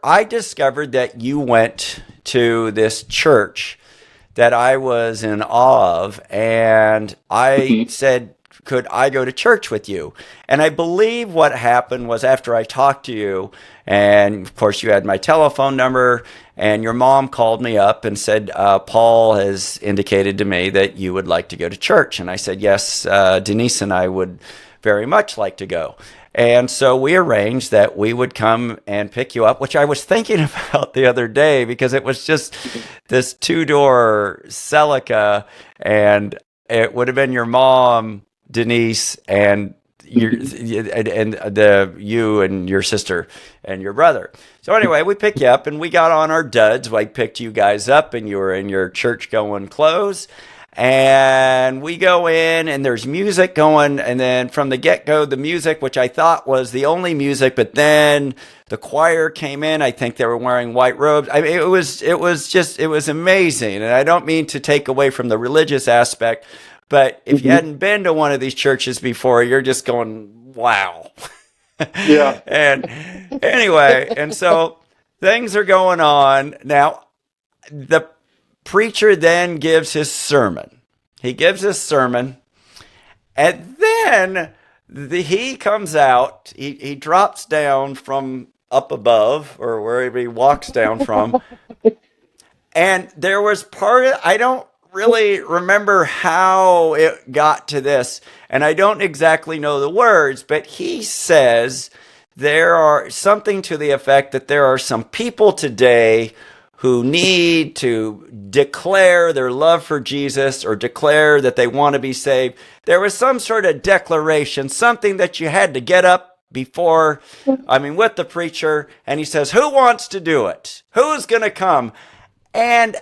I discovered that you went to this church that I was in awe of, and I said, could I go to church with you? And I believe what happened was after I talked to you, and of course you had my telephone number, and your mom called me up and said, Paul has indicated to me that you would like to go to church. And I said, yes, Denise and I would very much like to go. And so we arranged that we would come and pick you up, which I was thinking about the other day because it was just this two-door Celica, and it would have been your mom, Denise, and you and your sister and your brother. So anyway, we picked you up and we got on our duds. I picked you guys up and you were in your church-going clothes. And we go in and there's music going, and then from the get-go, the music, which I thought was the only music, but then the choir came in. I think they were wearing white robes. I mean, it was amazing. And I don't mean to take away from the religious aspect, but if you hadn't been to one of these churches before, you're just going, wow. Yeah. And anyway, and so things are going on. Now, the preacher then gives his sermon. He gives his sermon, and then he comes out. He drops down from up above, or wherever he walks down from. And there was I don't really remember how it got to this, and I don't exactly know the words, but he says there are something to the effect that there are some people today who need to declare their love for Jesus or declare that they want to be saved. There was some sort of declaration, something that you had to get up before, with the preacher, and he says, who wants to do it? Who's going to come? And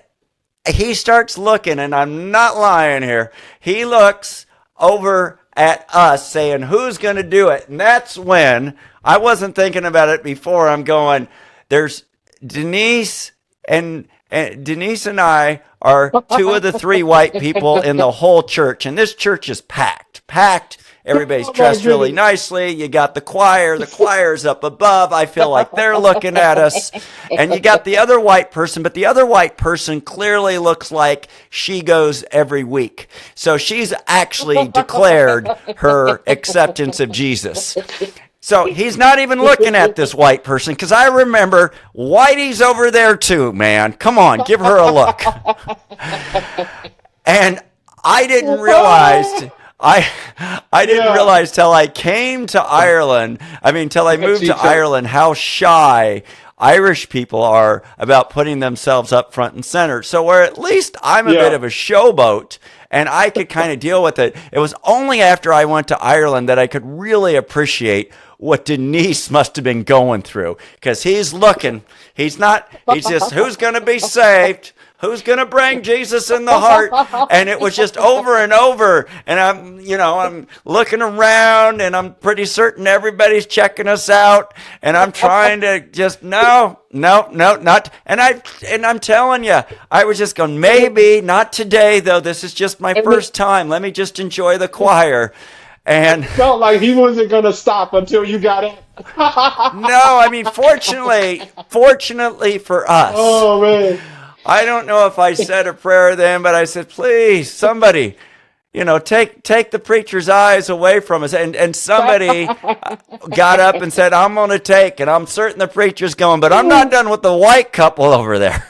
he starts looking, and I'm not lying here. He looks over at us saying, who's going to do it? And that's when, I wasn't thinking about it before, I'm going, there's Denise, and Denise and I are two of the three white people in the whole church. And this church is packed. Everybody's dressed really nicely. You got the choir. The choir's up above. I feel like they're looking at us. And you got the other white person, but the other white person clearly looks like she goes every week. So she's actually declared her acceptance of Jesus. So he's not even looking at this white person, because I remember Whitey's over there too, man. Come on, give her a look. And I didn't realize, I didn't realize till I came to Ireland, till I moved to Ireland, how shy Irish people are about putting themselves up front and center. So where at least I'm a bit of a showboat, and I could kind of deal with it. It was only after I went to Ireland that I could really appreciate what Denise must have been going through. Because he's looking. He's just, who's going to be saved? Who's going to bring Jesus in the heart? And it was just over and over. And I'm looking around, and I'm pretty certain everybody's checking us out. And I'm trying to just, no, not. And I'm telling you, I was just going, maybe not today, though. This is just my first time. Let me just enjoy the choir. And it felt like he wasn't going to stop until you got in. No, fortunately for us. Oh, man. I don't know if I said a prayer then, but I said, please, somebody, take the preacher's eyes away from us. And somebody got up and said, I'm going to take, and I'm certain the preacher's going, but I'm not done with the white couple over there.